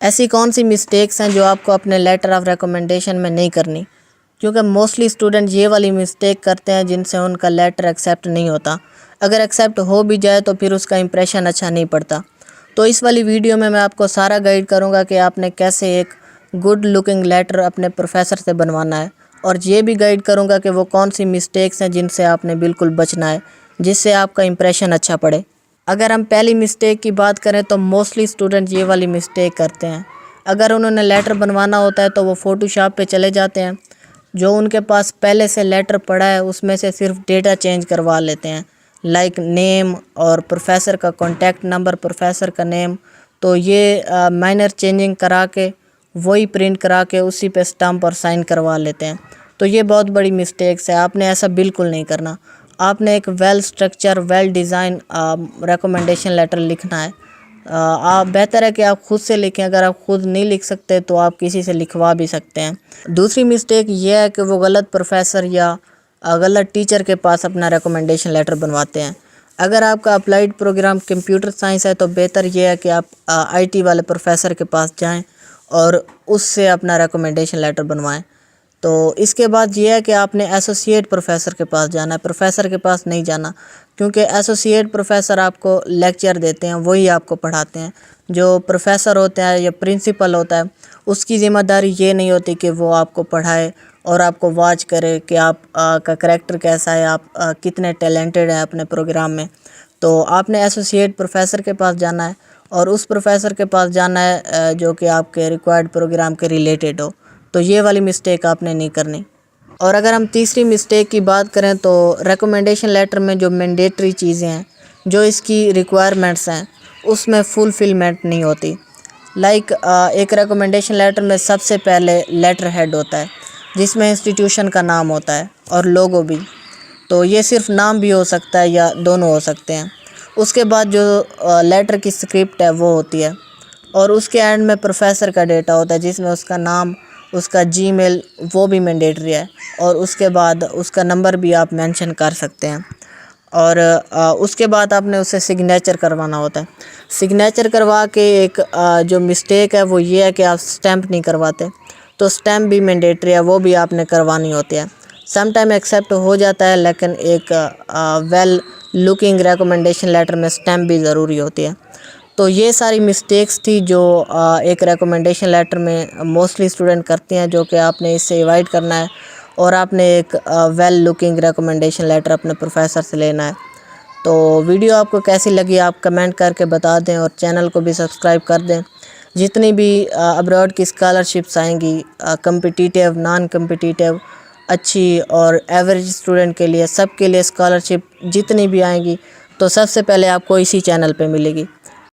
ایسی کون سی مسٹیکس ہیں جو آپ کو اپنے لیٹر آف ریکمنڈیشن میں نہیں کرنی، کیونکہ موسٹلی اسٹوڈنٹ یہ والی مسٹیک کرتے ہیں جن سے ان کا لیٹر ایکسیپٹ نہیں ہوتا۔ اگر ایکسیپٹ ہو بھی جائے تو پھر اس کا امپریشن اچھا نہیں پڑتا۔ تو اس والی ویڈیو میں آپ کو سارا گائیڈ کروں گا کہ آپ نے کیسے ایک گڈ لکنگ لیٹر اپنے پروفیسر سے بنوانا ہے، اور یہ بھی گائیڈ کروں گا کہ وہ کون سی مسٹیکس ہیں جن سے آپ نے بالکل بچنا ہے، جس سے آپ کا امپریشن اچھا پڑے۔ اگر ہم پہلی مسٹیک کی بات کریں تو موسٹلی اسٹوڈنٹ یہ والی مسٹیک کرتے ہیں۔ اگر انہوں نے لیٹر بنوانا ہوتا ہے تو وہ فوٹو شاپ پہ چلے جاتے ہیں، جو ان کے پاس پہلے سے لیٹر پڑا ہے اس میں سے صرف ڈیٹا چینج کروا لیتے ہیں، لائک نیم اور پروفیسر کا کانٹیکٹ نمبر، پروفیسر کا نیم، تو یہ مائنر چینجنگ کرا کے وہی پرنٹ کرا کے اسی پہ اسٹمپ اور سائن کروا لیتے ہیں۔ تو یہ بہت بڑی مسٹیکس ہے، آپ نے ایسا بالکل نہیں کرنا۔ آپ نے ایک well structure, well design recommendation letter لکھنا ہے۔ آپ بہتر ہے کہ آپ خود سے لکھیں، اگر آپ خود نہیں لکھ سکتے تو آپ کسی سے لکھوا بھی سکتے ہیں۔ دوسری مسٹیک یہ ہے کہ وہ غلط پروفیسر یا غلط ٹیچر کے پاس اپنا ریکمنڈیشن لیٹر بنواتے ہیں۔ اگر آپ کا اپلائیڈ پروگرام کمپیوٹر سائنس ہے تو بہتر یہ ہے کہ آپ آئی ٹی والے پروفیسر کے پاس جائیں اور اس سے اپنا ریکمنڈیشن لیٹر بنوائیں۔ تو اس کے بعد یہ ہے کہ آپ نے ایسوسیٹ پروفیسر کے پاس جانا ہے، پروفیسر کے پاس نہیں جانا، کیونکہ ایسوسیٹ پروفیسر آپ کو لیکچر دیتے ہیں، وہی آپ کو پڑھاتے ہیں۔ جو پروفیسر ہوتا ہے یا پرنسپل ہوتا ہے اس کی ذمہ داری یہ نہیں ہوتی کہ وہ آپ کو پڑھائے اور آپ کو واچ کرے کہ آپ کا کریکٹر کیسا ہے، آپ کتنے ٹیلنٹڈ ہیں اپنے پروگرام میں۔ تو آپ نے ایسوسیٹ پروفیسر کے پاس جانا ہے اور اس پروفیسر کے پاس جانا ہے جو کہ آپ کے ریکوائرڈ پروگرام کے ریلیٹڈ ہو۔ تو یہ والی مسٹیک آپ نے نہیں کرنی۔ اور اگر ہم تیسری مسٹیک کی بات کریں تو ریکمنڈیشن لیٹر میں جو مینڈیٹری چیزیں ہیں، جو اس کی ریکوائرمنٹس ہیں، اس میں فلفلمنٹ نہیں ہوتی۔ لائک ایک ریکمنڈیشن لیٹر میں سب سے پہلے لیٹر ہیڈ ہوتا ہے جس میں انسٹیٹیوشن کا نام ہوتا ہے اور لوگو بھی، تو یہ صرف نام بھی ہو سکتا ہے یا دونوں ہو سکتے ہیں۔ اس کے بعد جو لیٹر کی اسکرپٹ ہے وہ ہوتی ہے، اور اس کے اینڈ میں پروفیسر کا ڈیٹا ہوتا ہے جس میں اس کا نام، اس کا جی میل، وہ بھی مینڈیٹری ہے، اور اس کے بعد اس کا نمبر بھی آپ مینشن کر سکتے ہیں۔ اور اس کے بعد آپ نے اسے سگنیچر کروانا ہوتا ہے۔ سگنیچر کروا کے ایک جو مسٹیک ہے وہ یہ ہے کہ آپ سٹیمپ نہیں کرواتے، تو سٹیمپ بھی مینڈیٹری ہے، وہ بھی آپ نے کروانی ہوتی ہے۔ سم ٹائم ایکسیپٹ ہو جاتا ہے، لیکن ایک ویل لکنگ ریکمنڈیشن لیٹر میں سٹیمپ بھی ضروری ہوتی ہے۔ تو یہ ساری مسٹیکس تھی جو ایک ریکمنڈیشن لیٹر میں موسٹلی اسٹوڈنٹ کرتے ہیں، جو کہ آپ نے اس سے ایوائڈ کرنا ہے، اور آپ نے ایک ویل لکنگ ریکمنڈیشن لیٹر اپنے پروفیسر سے لینا ہے۔ تو ویڈیو آپ کو کیسی لگی آپ کمنٹ کر کے بتا دیں، اور چینل کو بھی سبسکرائب کر دیں۔ جتنی بھی ابراڈ کی اسکالرشپس آئیں گی، کمپٹیٹیو، نان کمپٹیٹیو، اچھی اور ایوریج اسٹوڈنٹ کے لیے، سب کے لیے اسکالرشپ جتنی بھی آئیں گی تو سب سے پہلے آپ کو اسی چینل پہ ملے گی۔